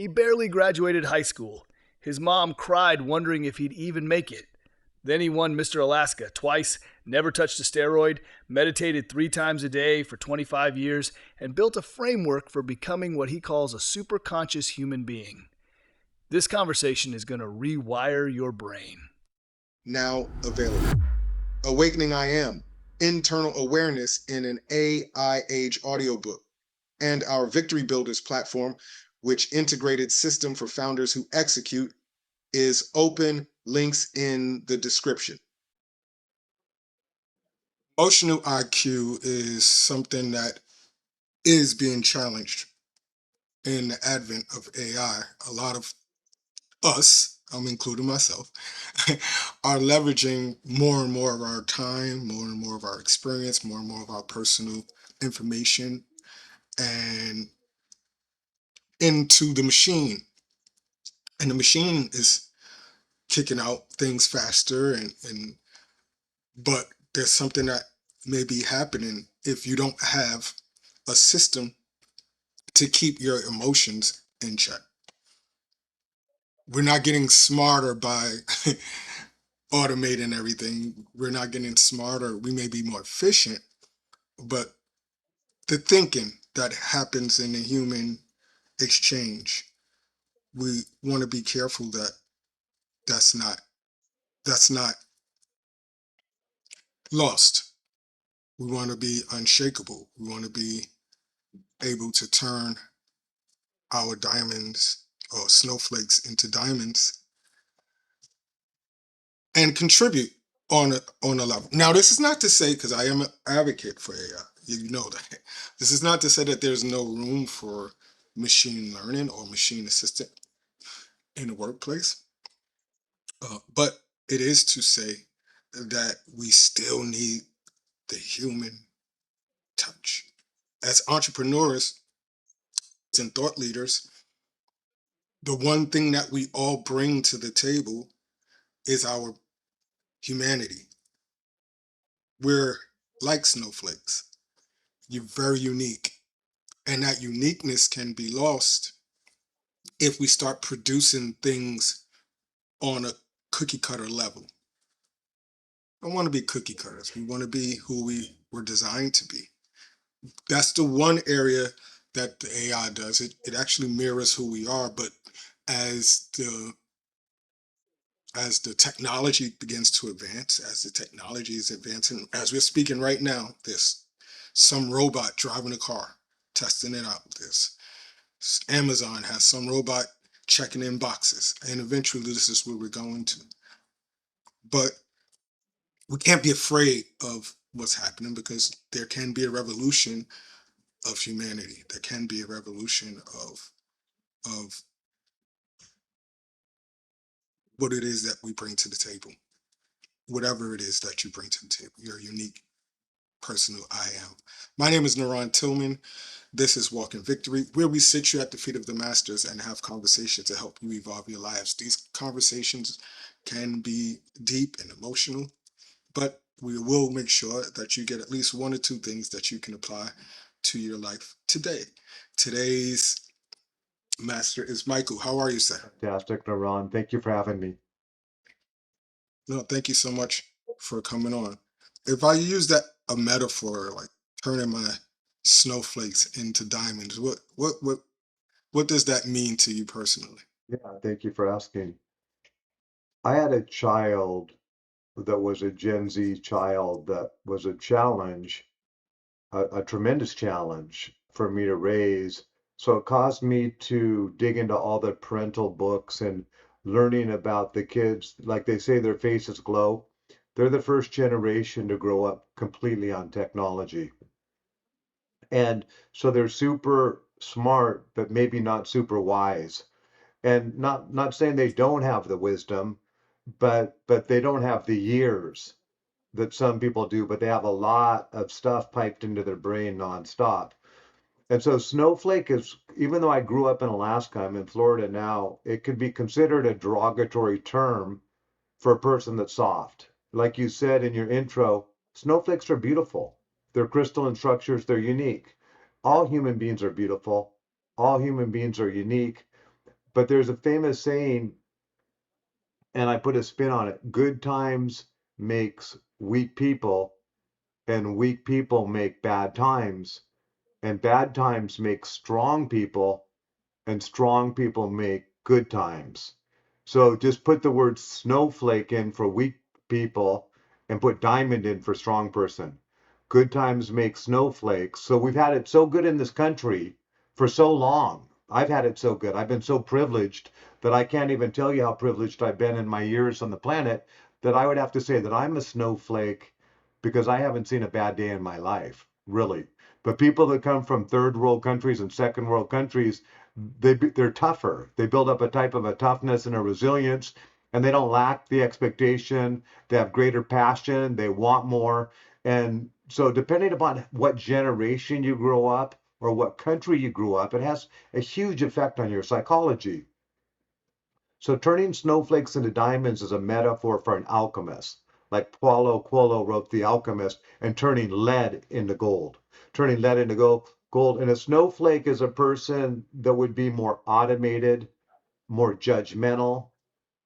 He barely graduated high school. His mom cried, wondering if he'd even make it. Then he won Mr. Alaska twice, never touched a steroid, meditated 3 times a day for 25 years, and built a framework for becoming what he calls a superconscious human being. This conversation is going to rewire your brain. Now available. Awakening I Am, Internal Awareness in an AI Age audiobook, and our Victory Builders platform, which integrated system for founders who execute, is open, links in the description. Emotional IQ is something that is being challenged in the advent of AI. A lot of us, I'm including myself, are leveraging more and more of our time, more and more of our experience, more and more of our personal information, and into the machine. And the machine is kicking out things faster, and but there's something that may be happening if you don't have a system to keep your emotions in check. We're not getting smarter by automating everything. We're not getting smarter. We may be more efficient, but the thinking that happens in the human exchange, we want to be careful that that's not that's not lost. We want to be unshakable. We want to be able to turn our diamonds or snowflakes into diamonds and contribute on a level. Now, this is not to say, because I am an advocate for AI, you know that. This is not to say that there's no room for machine learning or machine assistant in the workplace, but it is to say that we still need the human touch. As entrepreneurs and thought leaders, the one thing that we all bring to the table is our humanity. We're like snowflakes. You're very unique. And that uniqueness can be lost if we start producing things on a cookie cutter level. I don't want to be cookie cutters. We want to be who we were designed to be. That's the one area that the AI does. It actually mirrors who we are, but as the as the technology begins to advance, as the technology is advancing, as we're speaking right now, there's some robot driving a car, testing it out. There's Amazon has some robot checking in boxes, and eventually this is where we're going to. But we can't be afraid of what's happening because there can be a revolution of humanity. There can be a revolution of what it is that we bring to the table. Whatever it is that you bring to the table, your unique personal I am. My name is NaRon Tillman. This is Walk in Victory, where we sit you at the feet of the masters and have conversations to help you evolve your lives. These conversations can be deep and emotional, but we will make sure that you get at least 1 or 2 things that you can apply to your life today. Today's master is Michael. How are you, sir? Fantastic, NaRon. Thank you for having me. No, thank you so much for coming on. If I use that a metaphor, like turning my snowflakes into diamonds, what does that mean to you personally? Yeah, thank you for asking. I had a child that was a Gen Z child that was a challenge, a tremendous challenge for me to raise. So it caused me to dig into all the parental books and learning about the kids. Like they say, their faces glow. They're the first generation to grow up completely on technology. And so they're super smart, but maybe not super wise. And not saying they don't have the wisdom, but they don't have the years that some people do, but they have a lot of stuff piped into their brain nonstop. And so snowflake is, even though I grew up in Alaska, I'm in Florida now, it could be considered a derogatory term for a person that's soft. Like you said in your intro, snowflakes are beautiful. They're crystalline structures, they're unique. All human beings are beautiful. All human beings are unique. but there's a famous saying, and I put a spin on it. Good times makes weak people, and weak people make bad times, and bad times make strong people, and strong people make good times. So just put the word snowflake in for weak people and put diamond in for strong person. Good times make snowflakes. So we've had it so good in this country for so long. I've had it so good. I've been so privileged that I can't even tell you how privileged I've been in my years on the planet, that I would have to say that I'm a snowflake because I haven't seen a bad day in my life, really. But people that come from third world countries and second world countries, they're tougher. They build up a type of a toughness and a resilience, and they don't lack the expectation. They have greater passion. They want more. And so, depending upon what generation you grow up or what country you grew up, it has a huge effect on your psychology. So, turning snowflakes into diamonds is a metaphor for an alchemist, like Paulo Coelho wrote The Alchemist, and turning lead into gold. Turning lead into gold. And a snowflake is a person that would be more automated, more judgmental,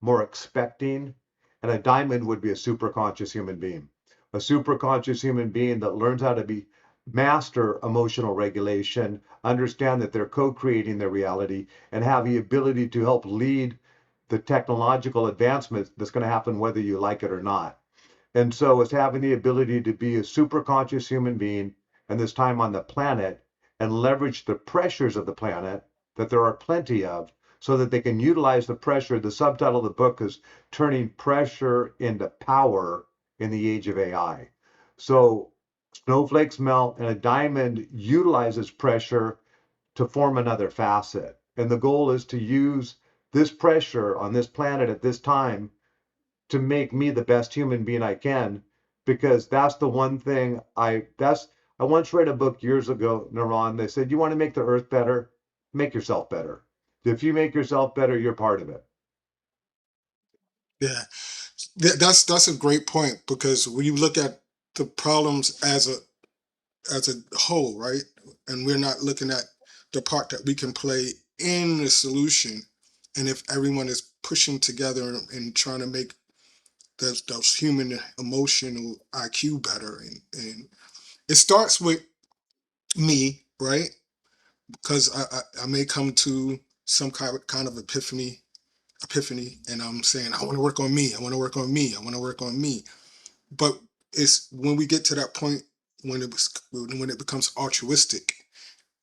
more expecting, and a diamond would be a superconscious human being. A superconscious human being that learns how to be master emotional regulation, understand that they're co-creating their reality, and have the ability to help lead the technological advancement that's going to happen whether you like it or not. And so it's having the ability to be a super conscious human being and this time on the planet and leverage the pressures of the planet that there are plenty of so that they can utilize the pressure. The subtitle of the book is Turning Pressure into Power in the Age of AI. So snowflakes melt and a diamond utilizes pressure to form another facet. And the goal is to use this pressure on this planet at this time to make me the best human being I can, because that's the one thing I once read a book years ago, NaRon. They said, you want to make the earth better, make yourself better. If you make yourself better, you're part of it. Yeah, that's a great point because when you look at the problems as a whole, right, and we're not looking at the part that we can play in the solution, and if everyone is pushing together and trying to make those human emotional IQ better, and it starts with me, right? Because I may come to some kind of epiphany, and I'm saying I want to work on me. I want to work on me. I want to work on me. But it's when we get to that point when it becomes altruistic,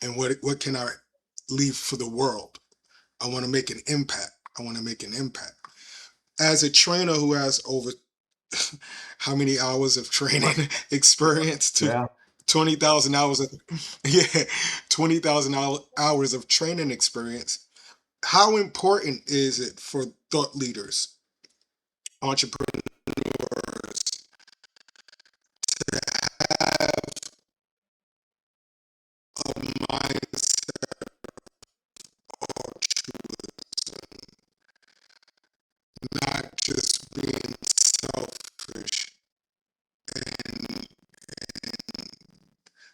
and what can I leave for the world? I want to make an impact. I want to make an impact. As a trainer who has over how many hours of training experience to Yeah. 20,000 hours of yeah 20,000 hours of training experience, how important is it for thought leaders, entrepreneurs, to have a mindset of altruism, not just being selfish and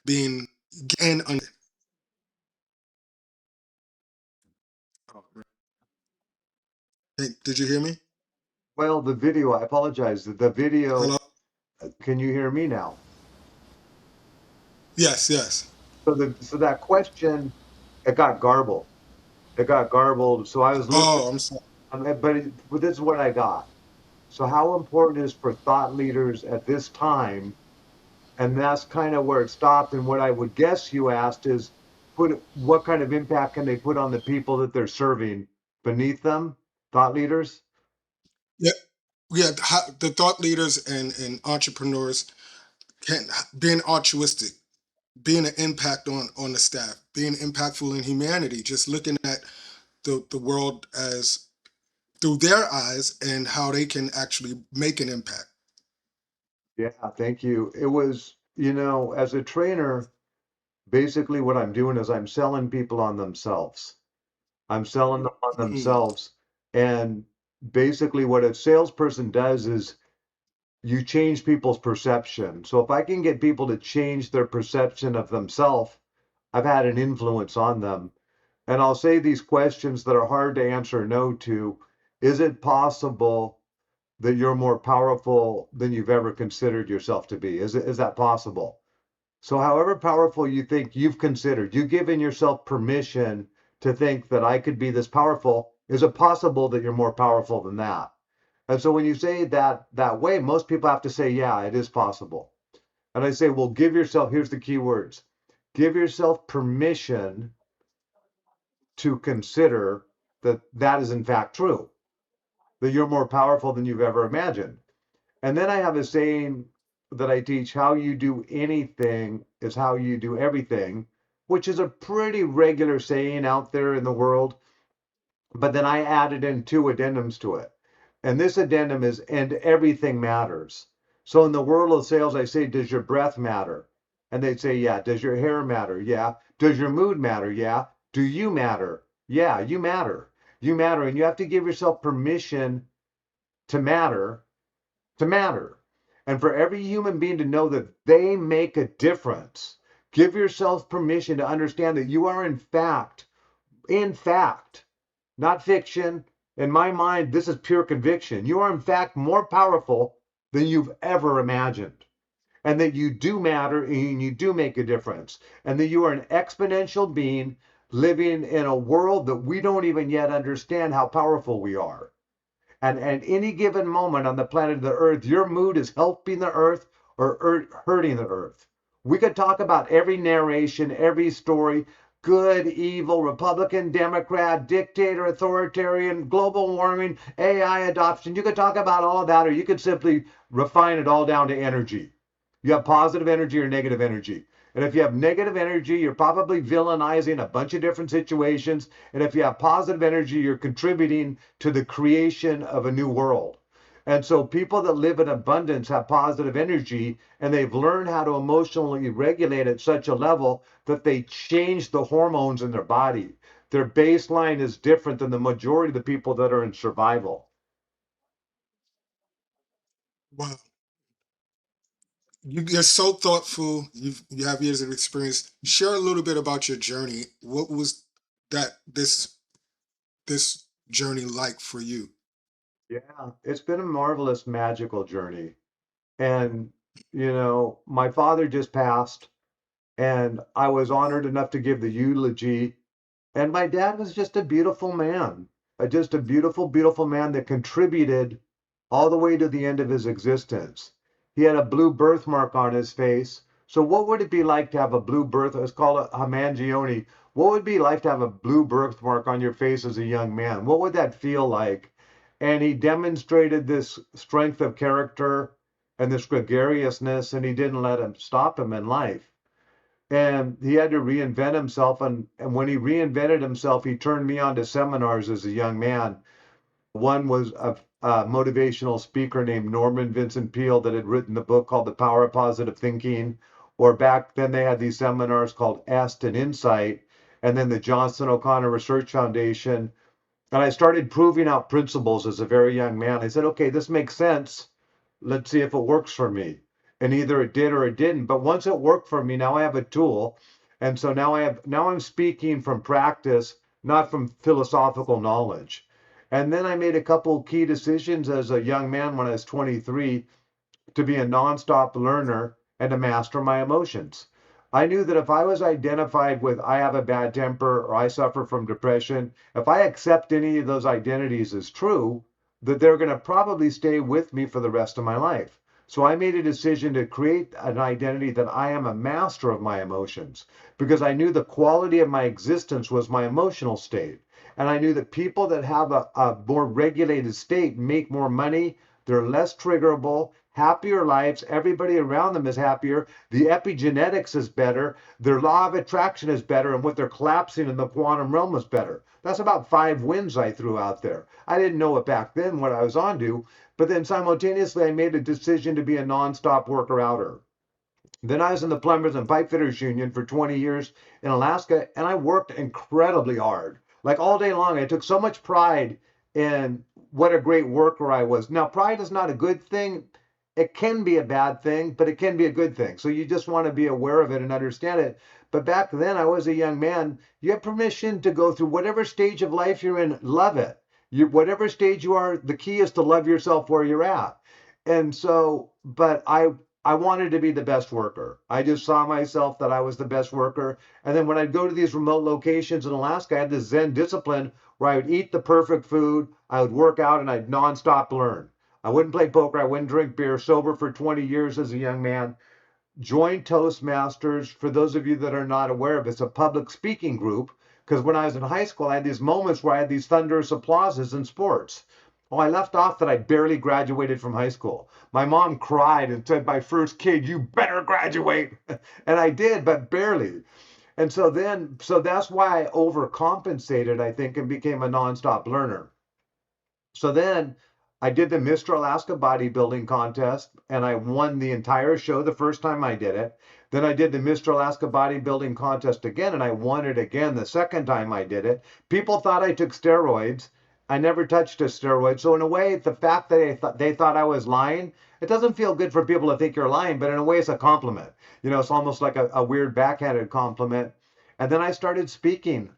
being and hey, did you hear me? Well, the video, I apologize. The video, Hello? can you hear me now? Yes, yes. So that question, it got garbled. It got garbled. So I was listening, Oh, I'm sorry. but this is what I got. So how important is for thought leaders at this time? And that's kind of where it stopped. And what I would guess you asked is, what kind of impact can they put on the people that they're serving beneath them, thought leaders? Yeah, yeah. The thought leaders and entrepreneurs can being altruistic, being an impact on the staff, being impactful in humanity, just looking at the world as through their eyes and how they can actually make an impact. Yeah, thank you. It was, as a trainer, basically what I'm doing is I'm selling people on themselves. I'm selling them on Mm, themselves. And basically what a salesperson does is you change people's perception. So if I can get people to change their perception of themselves, I've had an influence on them. And I'll say these questions that are hard to answer no to. Is it possible that you're more powerful than you've ever considered yourself to be? Is that possible? So however powerful you think you've considered, you've given yourself permission to think that I could be this powerful. Is it possible that you're more powerful than that? And so when you say that way, most people have to say, yeah, it is possible. And I say, well, give yourself, here's the key words. Give yourself permission to consider that that is in fact true, that you're more powerful than you've ever imagined. And then I have a saying that I teach: how you do anything is how you do everything, which is a pretty regular saying out there in the world. But then I added in two addendums to it. And this addendum is, and everything matters. So in the world of sales, I say, does your breath matter? And they'd say, yeah. Does your hair matter? Yeah. Does your mood matter? Yeah. Do you matter? Yeah, you matter. You matter. And you have to give yourself permission to matter, to matter. And for every human being to know that they make a difference, give yourself permission to understand that you are in fact, not fiction. In my mind, this is pure conviction. You are, in fact, more powerful than you've ever imagined, and that you do matter and you do make a difference, and that you are an exponential being living in a world that we don't even yet understand how powerful we are. And at any given moment on the planet of the earth, your mood is helping the earth or hurting the earth. We could talk about every narration, every story, good, evil, Republican, Democrat, dictator, authoritarian, global warming, AI adoption. You could talk about all of that, or you could simply refine it all down to energy. You have positive energy or negative energy. And if you have negative energy, you're probably villainizing a bunch of different situations. And if you have positive energy, you're contributing to the creation of a new world. And so people that live in abundance have positive energy, and they've learned how to emotionally regulate at such a level that they change the hormones in their body. Their baseline is different than the majority of the people that are in survival. Wow. You're so thoughtful. You have years of experience. Share a little bit about your journey. What was that this journey like for you? Yeah, it's been a marvelous, magical journey. And, my father just passed, and I was honored enough to give the eulogy. And my dad was just a beautiful man, just a beautiful, beautiful man that contributed all the way to the end of his existence. He had a blue birthmark on his face. So, what would it be like to have a blue birth? It's called a hemangione. What would it be like to have a blue birthmark on your face as a young man? What would that feel like? And he demonstrated this strength of character and this gregariousness, and he didn't let him stop him in life. And he had to reinvent himself. And when he reinvented himself, he turned me on to seminars as a young man. One was a motivational speaker named Norman Vincent Peale that had written the book called The Power of Positive Thinking. Or back then, they had these seminars called EST and Insight. And then the Johnson O'Connor Research Foundation. And I started proving out principles as a very young man. I said, okay, this makes sense. Let's see if it works for me. And either it did or it didn't. But once it worked for me, now I have a tool. And so now I'm speaking from practice, not from philosophical knowledge. And then I made a couple key decisions as a young man when I was 23 to be a nonstop learner and to master my emotions. I knew that if I was identified with I have a bad temper or I suffer from depression, if I accept any of those identities as true, that they're going to probably stay with me for the rest of my life. So I made a decision to create an identity that I am a master of my emotions, because I knew the quality of my existence was my emotional state. And I knew that people that have a more regulated state make more money, they're less triggerable, happier lives. Everybody around them is happier. The epigenetics is better. Their law of attraction is better. And what they're collapsing in the quantum realm is better. That's about 5 wins I threw out there. I didn't know it back then what I was on to. But then simultaneously, I made a decision to be a nonstop worker outer. Then I was in the Plumbers and Pipe Fitters Union for 20 years in Alaska, and I worked incredibly hard. Like all day long, I took so much pride in what a great worker I was. Now, pride is not a good thing. It can be a bad thing, but it can be a good thing. So you just want to be aware of it and understand it. But back then, I was a young man. You have permission to go through whatever stage of life you're in, love it. Whatever stage you are, the key is to love yourself where you're at. And so, but I wanted to be the best worker. I just saw myself that I was the best worker. And then when I'd go to these remote locations in Alaska, I had this Zen discipline where I would eat the perfect food, I would work out, and I'd nonstop learn. I wouldn't play poker, I wouldn't drink beer, sober for 20 years as a young man. Joined Toastmasters. For those of you that are not aware of it, it's a public speaking group. Because when I was in high school, I had these moments where I had these thunderous applauses in sports. Oh, I left off that I barely graduated from high school. My mom cried and said, "My first kid, you better graduate." And I did, but barely. And so that's why I overcompensated, I think, and became a nonstop learner. So then I did the Mr. Alaska bodybuilding contest and I won the entire show the first time I did it. Then I did the Mr. Alaska bodybuilding contest again and I won it again the second time I did it. People thought I took steroids. I never touched a steroid. So in a way, the fact that they thought I was lying, it doesn't feel good for people to think you're lying, but in a way it's a compliment. It's almost like a weird backhanded compliment. And then I started speaking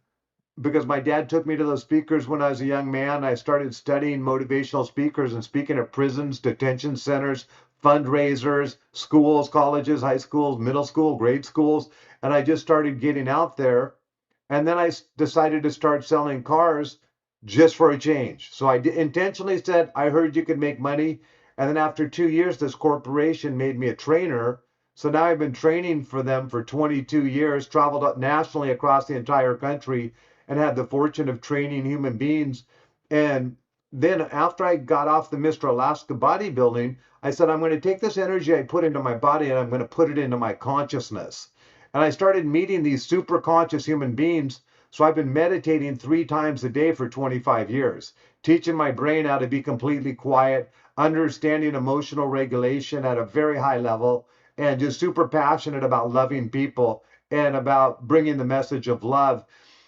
because my dad took me to those speakers when I was a young man. I started studying motivational speakers and speaking at prisons, detention centers, fundraisers, schools, colleges, high schools, middle school, grade schools. And I just started getting out there. And then I decided to start selling cars just for a change. So I intentionally said, I heard you could make money. And then after 2 years, this corporation made me a trainer. So now I've been training for them for 22 years, traveled up nationally across the entire country, and had the fortune of training human beings. And then after I got off the Mr. Alaska bodybuilding, I said, I'm going to take this energy I put into my body and I'm going to put it into my consciousness. And I started meeting these super conscious human beings. So I've been meditating 3 times a day for 25 years, teaching my brain how to be completely quiet, understanding emotional regulation at a very high level, and just super passionate about loving people and about bringing the message of love.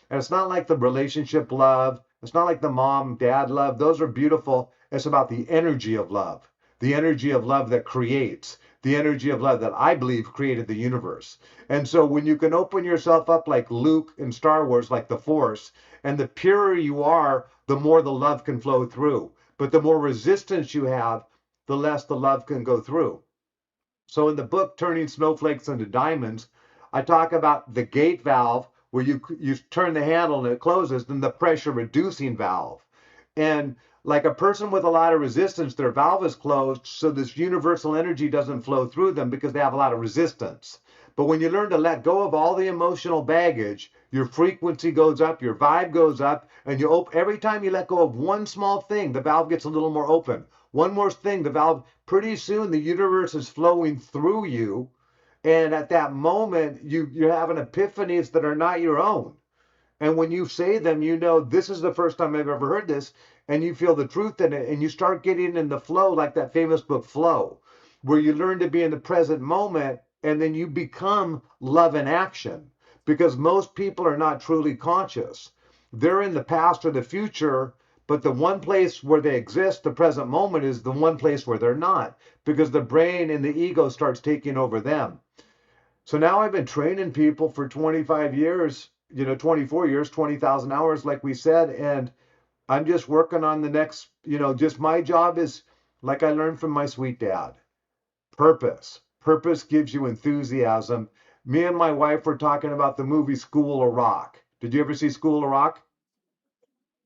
And it's not like the relationship love. It's not like the mom, dad love. Those are beautiful. It's about the energy of love, the energy of love that creates, the energy of love that I believe created the universe. And so when you can open yourself up like Luke in Star Wars, like the Force, and the purer you are, the more the love can flow through. But the more resistance you have, the less the love can go through. So in the book Turning Snowflakes into Diamonds, I talk about the gate valve where you turn the handle and it closes, then the pressure reducing valve. And like a person with a lot of resistance, their valve is closed, so this universal energy doesn't flow through them because they have a lot of resistance. But when you learn to let go of all the emotional baggage, your frequency goes up, your vibe goes up, and every time you let go of one small thing, the valve gets a little more open. One more thing, the valve, pretty soon the universe is flowing through you. And at that moment, you're having epiphanies that are not your own. And when you say them, this is the first time I've ever heard this, and you feel the truth in it, and you start getting in the flow, like that famous book Flow, where you learn to be in the present moment, and then you become love in action. Because most people are not truly conscious. They're in the past or the future, but the one place where they exist, the present moment, is the one place where they're not, because the brain and the ego starts taking over them. So now I've been training people for 25 years, 24 years, 20,000 hours, like we said. And I'm just working on the next, just my job is, like I learned from my sweet dad, purpose. Purpose gives you enthusiasm. Me and my wife were talking about the movie School of Rock. Did you ever see School of Rock?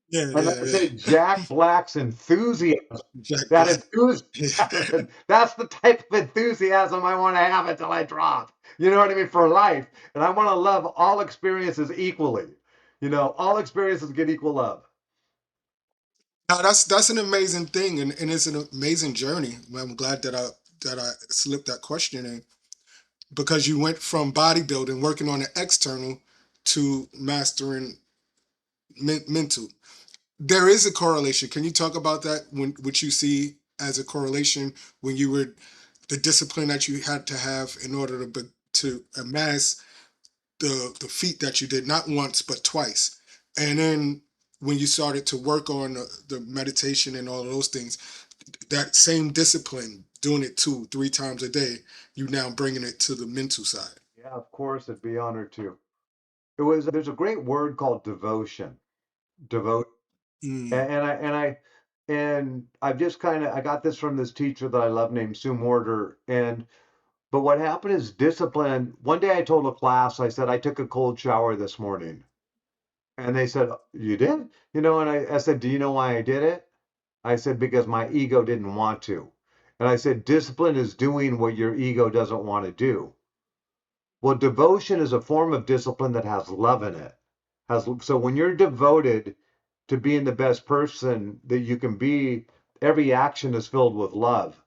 Yeah, And yeah, I say Jack Black's enthusiasm, Jack that Black. enthusiasm, that's the type of enthusiasm I want to have until I drop. You know what I mean? For life. And I want to love all experiences equally. All experiences get equal love. Now that's an amazing thing, and it's an amazing journey. I'm glad that I slipped that question in because you went from bodybuilding, working on the external, to mastering mental. There is a correlation. Can you talk about that? When what you see as a correlation when you were the discipline that you had to have in order to amass the feat that you did not once but twice, and then when you started to work on the meditation and all of those things, that same discipline, doing it 2, 3 times a day, you now bringing it to the mental side. Yeah, of course, I'd be honored to. There's a great word called devotion. Devote. Mm, And I've just I got this from this teacher that I love named Sue Morter. But what happened is discipline. One day I told a class, I said, I took a cold shower this morning. And they said, you did? And I said, do you know why I did it? I said, because my ego didn't want to. And I said, discipline is doing what your ego doesn't want to do. Well, devotion is a form of discipline that has love in it. So when you're devoted to being the best person that you can be, every action is filled with love.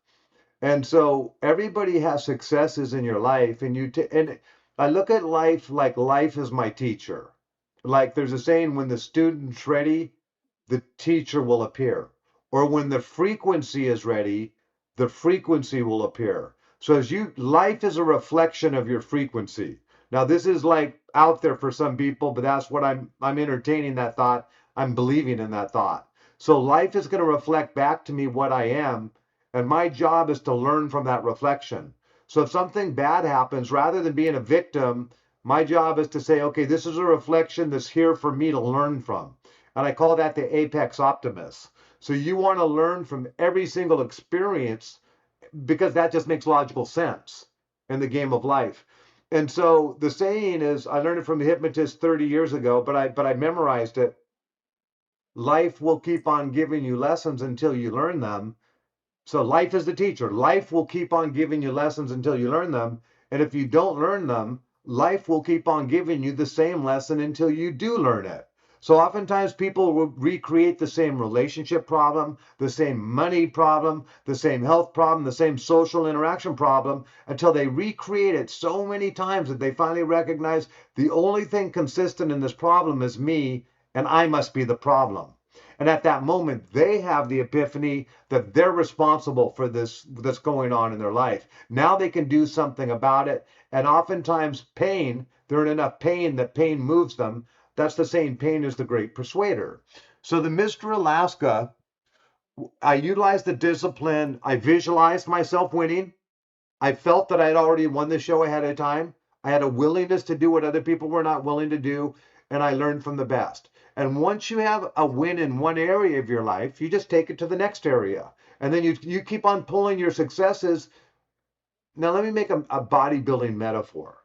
And so everybody has successes in your life, and I look at life like life is my teacher. Like there's a saying, when the student's ready, the teacher will appear. Or when the frequency is ready, the frequency will appear. So life is a reflection of your frequency. Now this is like out there for some people, but that's what I'm entertaining that thought. I'm believing in that thought. So life is going to reflect back to me what I am, and my job is to learn from that reflection. So if something bad happens, rather than being a victim, my job is to say, okay, this is a reflection that's here for me to learn from. And I call that the apex optimist. So you want to learn from every single experience because that just makes logical sense in the game of life. And so the saying is, I learned it from the hypnotist 30 years ago, but I memorized it. Life will keep on giving you lessons until you learn them. So life is the teacher. Life will keep on giving you lessons until you learn them. And if you don't learn them, life will keep on giving you the same lesson until you do learn it. So oftentimes people will recreate the same relationship problem, the same money problem, the same health problem, the same social interaction problem until they recreate it so many times that they finally recognize the only thing consistent in this problem is me, and I must be the problem. And at that moment, they have the epiphany that they're responsible for this that's going on in their life. Now they can do something about it. And oftentimes, they're in enough pain that pain moves them. That's the saying, pain is the great persuader. So the Mr. Alaska, I utilized the discipline. I visualized myself winning. I felt that I had already won the show ahead of time. I had a willingness to do what other people were not willing to do, and I learned from the best. And once you have a win in one area of your life, you just take it to the next area. And then you keep on pulling your successes. Now let me make a bodybuilding metaphor.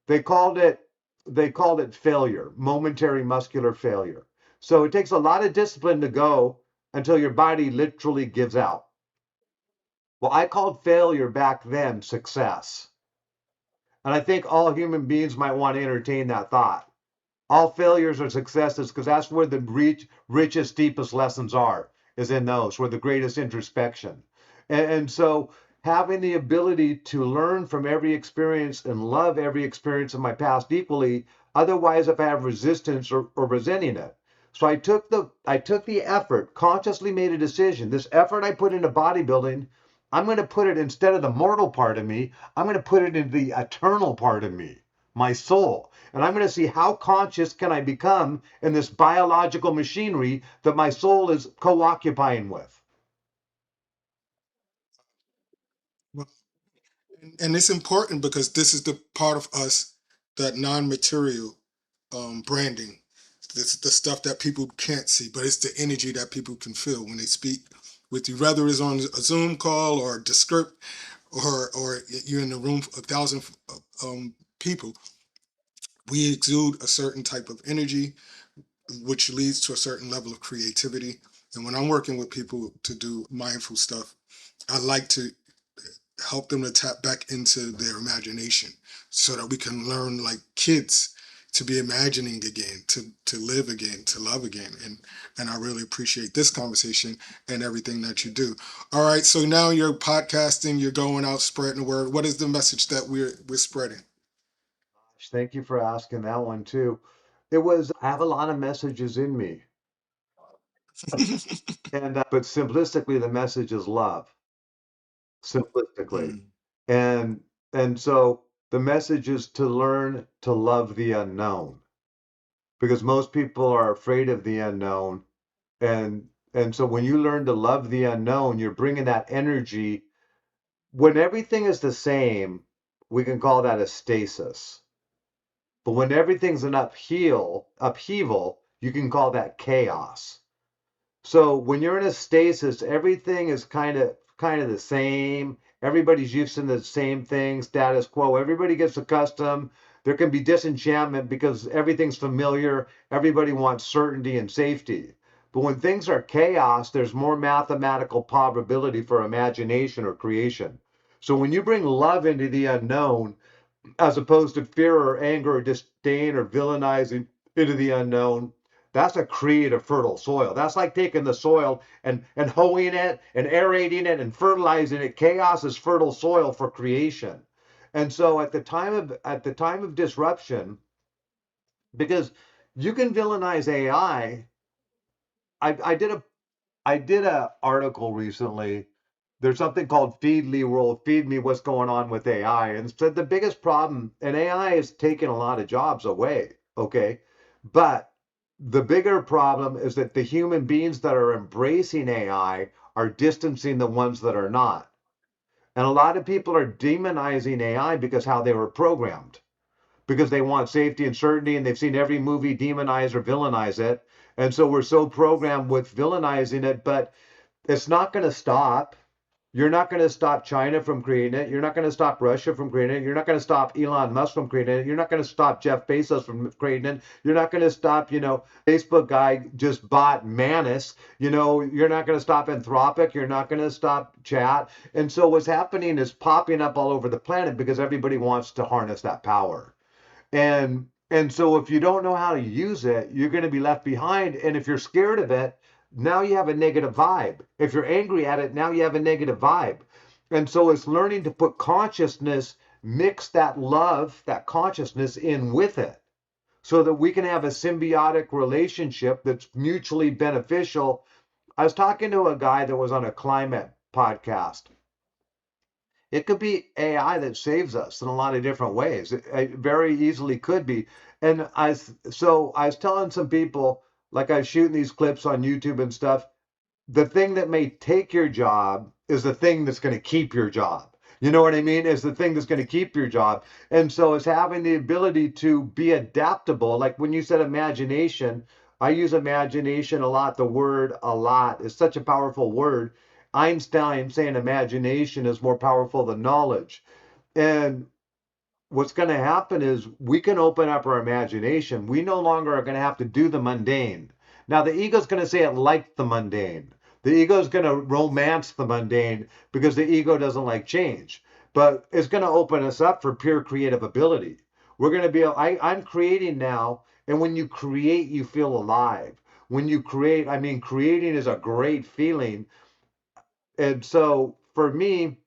They called it failure, momentary muscular failure. So it takes a lot of discipline to go until your body literally gives out. Well, I called failure back then success. And I think all human beings might want to entertain that thought. All failures are successes because that's where the richest, deepest lessons are, is in those, where the greatest introspection. And so having the ability to learn from every experience and love every experience of my past equally, otherwise if I have resistance or resenting it. So I took the effort, consciously made a decision. This effort I put into bodybuilding, I'm going to put it instead of the mortal part of me, I'm going to put it into the eternal part of me, my soul. And I'm going to see how conscious can I become in this biological machinery that my soul is co-occupying with. well, and it's important because this is the part of us, that non-material branding. This the stuff that people can't see, but it's the energy that people can feel when they speak with you, whether it's on a Zoom call or a script, or you're in the room for 1,000 people. We exude a certain type of energy, which leads to a certain level of creativity. And when I'm working with people to do mindful stuff, I like to help them to tap back into their imagination so that we can learn like kids to be imagining again, to live again, to love again. And I really appreciate this conversation and everything that you do. All right, so now you're podcasting, you're going out spreading the word. What is the message that we're spreading? Thank you for asking that one too. I have a lot of messages in me, but simplistically, the message is love. Simplistically. Mm, And so the message is to learn to love the unknown, because most people are afraid of the unknown. And so when you learn to love the unknown, you're bringing that energy. When everything is the same, we can call that a stasis. But when everything's an upheaval, you can call that chaos. So when you're in a stasis, everything is kind of the same. Everybody's used to the same thing, status quo. Everybody gets accustomed. There can be disenchantment because everything's familiar. Everybody wants certainty and safety. But when things are chaos, there's more mathematical probability for imagination or creation. So when you bring love into the unknown, as opposed to fear or anger or disdain or villainizing into the unknown, that's a creative fertile soil. That's like taking the soil and hoeing it and aerating it and fertilizing it. Chaos is fertile soil for creation. And so at the time of disruption, because you can villainize AI, I did a article recently. There's something called Feed Me World, Feed Me What's Going On with AI. And said the biggest problem, and AI has taken a lot of jobs away, okay? But the bigger problem is that the human beings that are embracing AI are distancing the ones that are not. And a lot of people are demonizing AI because how they were programmed, because they want safety and certainty, and they've seen every movie demonize or villainize it. And so we're so programmed with villainizing it, but it's not going to stop. You're not going to stop China from creating it. You're not going to stop Russia from creating it. You're not going to stop Elon Musk from creating it. You're not going to stop Jeff Bezos from creating it. You're not going to stop, Facebook guy just bought Manus. You're not going to stop Anthropic. You're not going to stop chat. And so what's happening is popping up all over the planet because everybody wants to harness that power. And so if you don't know how to use it, you're going to be left behind. And if you're scared of it, now you have a negative vibe. If you're angry at it, now you have a negative vibe. And so it's learning to put consciousness, mix that love, that consciousness in with it so that we can have a symbiotic relationship that's mutually beneficial. I was talking to a guy that was on a climate podcast. It could be AI that saves us in a lot of different ways. It very easily could be. And I was telling some people, like I was shooting these clips on YouTube and stuff, the thing that may take your job is the thing that's going to keep your job. You know what I mean? Is the thing that's going to keep your job. And so it's having the ability to be adaptable. Like when you said imagination, I use imagination a lot, the word a lot. It's such a powerful word. Einstein saying imagination is more powerful than knowledge. And what's going to happen is we can open up our imagination. We no longer are going to have to do the mundane. Now, the ego's going to say it likes the mundane. The ego is going to romance the mundane because the ego doesn't like change. But it's going to open us up for pure creative ability. We're going to be, I'm creating now. And when you create, you feel alive. When you create, I mean, creating is a great feeling. And so for me,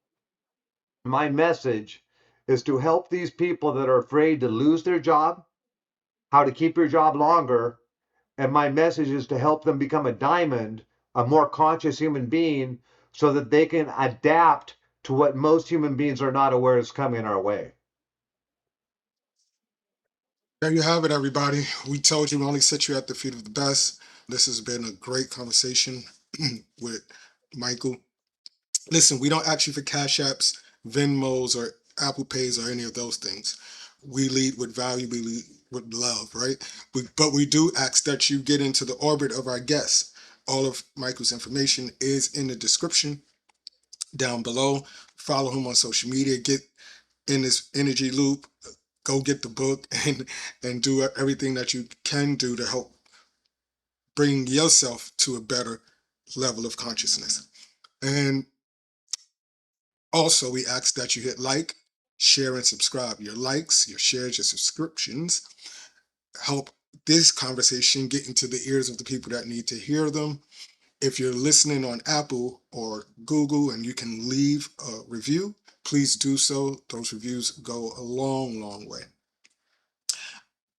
my message is to help these people that are afraid to lose their job, how to keep your job longer. And my message is to help them become a diamond, a more conscious human being, so that they can adapt to what most human beings are not aware is coming our way. There you have it, everybody. We told you we only set you at the feet of the best. This has been a great conversation with Michael. Listen, we don't ask you for Cash Apps, Venmos, or Apple Pays, or any of those things. We lead with value, we lead with love, right? But we do ask that you get into the orbit of our guests. All of Michael's information is in the description down below. Follow him on social media. Get in this energy loop. Go get the book and do everything that you can do to help bring yourself to a better level of consciousness. And also, we ask that you hit like, share, and subscribe. Your likes, your shares, your subscriptions help this conversation get into the ears of the people that need to hear them. If you're listening on Apple or Google and you can leave a review, please do so. Those reviews go a long, long way.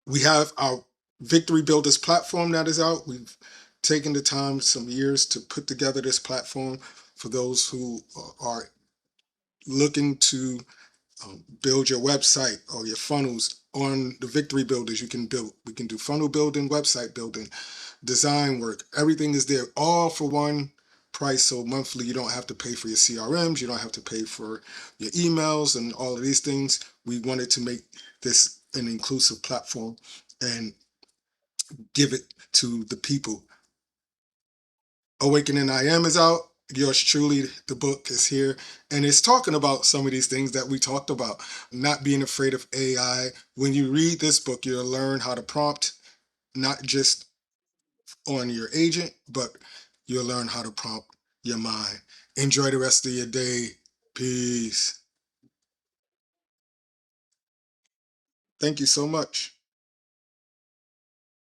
We have our Victory Builders platform that is out. We've taken the time, some years, to put together this platform for those who are looking to build your website or your funnels on the Victory Builders. You can build. We can do funnel building, website building, design work. Everything is there, all for one price, so monthly you don't have to pay for your CRMs, you don't have to pay for your emails and all of these things. We wanted to make this an inclusive platform and give it to the people. Awakening I Am is out. Yours truly, the book is here, and it's talking about some of these things that we talked about. Not being afraid of AI. When you read this book, you'll learn how to prompt, not just on your agent, but you'll learn how to prompt your mind. Enjoy the rest of your day. Peace. Thank you so much.